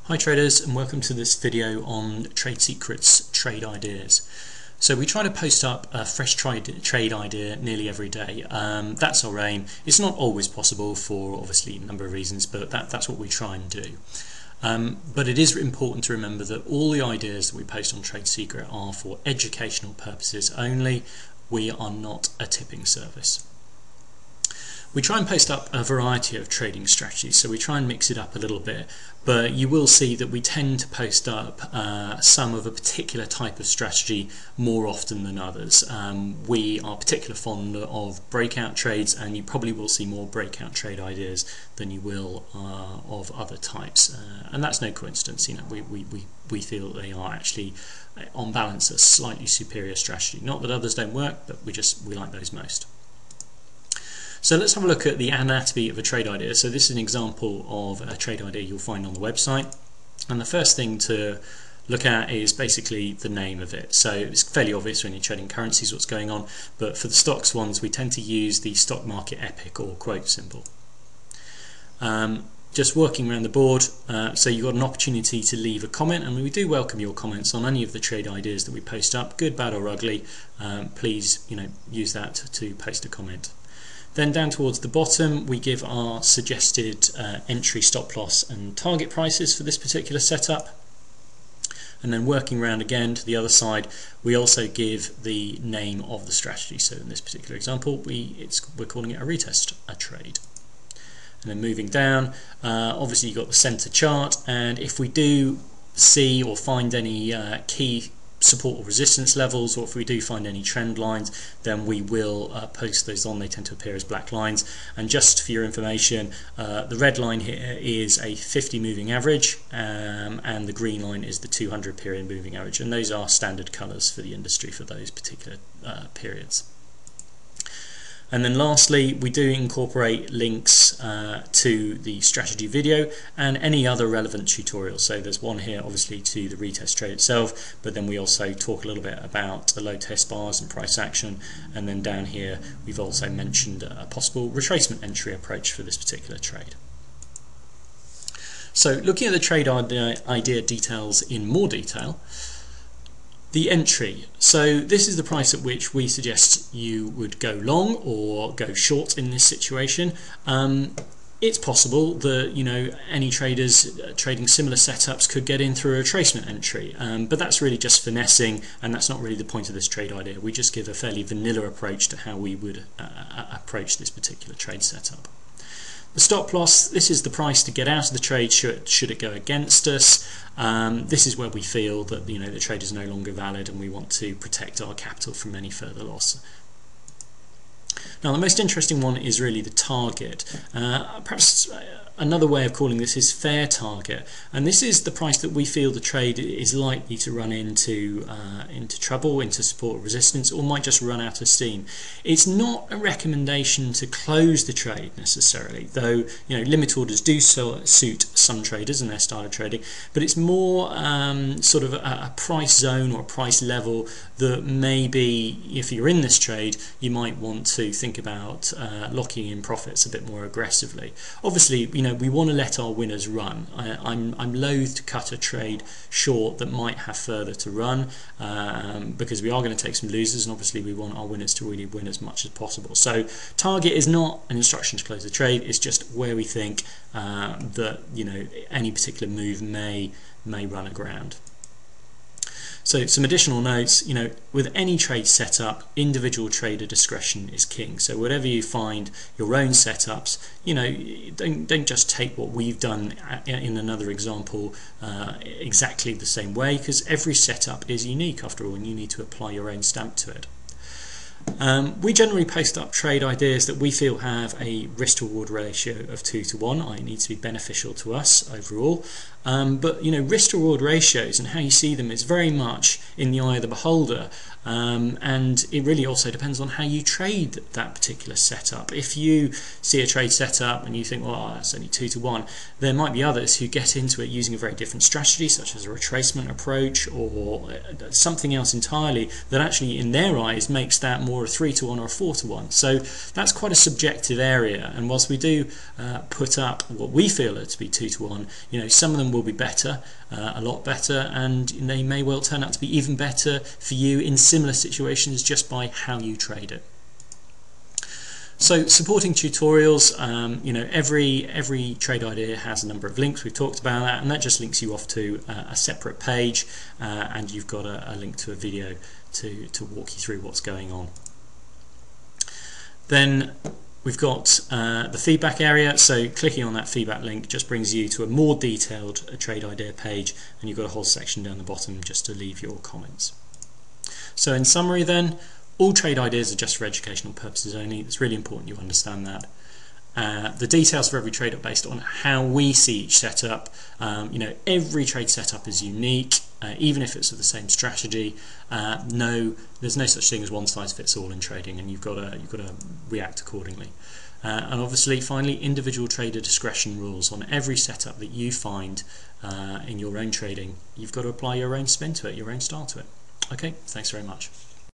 Hi traders, and welcome to this video on trade secrets, trade ideas. So we try to post up a fresh trade idea nearly every day. That's our aim. It's not always possible for obviously a number of reasons, but that's what we try and do. But it is important to remember that all the ideas that we post on Trade Secret are for educational purposes only. We are not a tipping service. We try and post up a variety of trading strategies, so we try and mix it up a little bit, but you will see that we tend to post up some of a particular type of strategy more often than others. We are particularly fond of breakout trades, and you probably will see more breakout trade ideas than you will of other types, and that's no coincidence. You know, we feel that they are actually on balance a slightly superior strategy. Not that others don't work, but we like those most. So let's have a look at the anatomy of a trade idea. So this is an example of a trade idea you'll find on the website. And the first thing to look at is basically the name of it. So it's fairly obvious when you're trading currencies what's going on, but for the stocks ones we tend to use the stock market epic or quote symbol. Just working around the board, so you've got an opportunity to leave a comment, and we do welcome your comments on any of the trade ideas that we post up, good, bad or ugly. Please, use that to post a comment. Then down towards the bottom we give our suggested entry, stop loss and target prices for this particular setup. And then working around again to the other side, we also give the name of the strategy. So in this particular example we're calling it a retest, a trade. And then moving down, obviously you've got the center chart, and if we do see or find any key support or resistance levels, or if we do find any trend lines, then we will post those on. They tend to appear as black lines. And just for your information, the red line here is a 50 moving average, and the green line is the 200 period moving average, and those are standard colors for the industry for those particular periods. And then lastly, we do incorporate links to the strategy video and any other relevant tutorials. So there's one here obviously to the retest trade itself, but then we also talk a little bit about the low test bars and price action, and then down here we've also mentioned a possible retracement entry approach for this particular trade. So looking at the trade idea details in more detail, the entry. So this is the price at which we suggest you would go long or go short in this situation. It's possible that any traders trading similar setups could get in through a retracement entry, but that's really just finessing, and that's not really the point of this trade idea. We just give a fairly vanilla approach to how we would approach this particular trade setup. The stop loss, this is the price to get out of the trade should it go against us. This is where we feel that the trade is no longer valid and we want to protect our capital from any further loss. Now the most interesting one is really the target. Perhaps another way of calling this is fair target, and this is the price that we feel the trade is likely to run into trouble, into support or resistance, or might just run out of steam. It's not a recommendation to close the trade necessarily, though limit orders do suit some traders and their style of trading, but it's more sort of a price zone or a price level that maybe if you're in this trade you might want to think about locking in profits a bit more aggressively. Obviously we want to let our winners run. I'm loath to cut a trade short that might have further to run, because we are going to take some losers, and obviously we want our winners to really win as much as possible. So target is not an instruction to close the trade, it's just where we think that any particular move may run aground. So some additional notes, with any trade setup, individual trader discretion is king. So whatever you find your own setups, don't just take what we've done in another example exactly the same way, because every setup is unique after all, and you need to apply your own stamp to it. We generally post up trade ideas that we feel have a risk to reward ratio of 2 to 1, i.e. needs to be beneficial to us overall. But risk to reward ratios and how you see them is very much in the eye of the beholder, and it really also depends on how you trade that particular setup. If you see a trade setup and you think, well, that's only 2 to 1, there might be others who get into it using a very different strategy, such as a retracement approach or something else entirely that actually in their eyes makes that more a 3 to 1 or a 4 to 1. So that's quite a subjective area, and whilst we do put up what we feel to be 2 to 1, some of them them will be better, a lot better, and they may well turn out to be even better for you in similar situations just by how you trade it. So supporting tutorials, every trade idea has a number of links. We've talked about that, and that just links you off to a separate page, and you've got a link to a video to walk you through what's going on. Then we've got the feedback area, so clicking on that feedback link just brings you to a more detailed trade idea page, and you've got a whole section down the bottom just to leave your comments. So in summary then, all trade ideas are just for educational purposes only. It's really important you understand that. The details for every trade are based on how we see each setup. Every trade setup is unique, even if it's of the same strategy. There's no such thing as one size fits all in trading, and you've got to react accordingly. And obviously, finally, individual trader discretion rules on every setup that you find in your own trading. You've got to apply your own spin to it, your own style to it. Okay, thanks very much.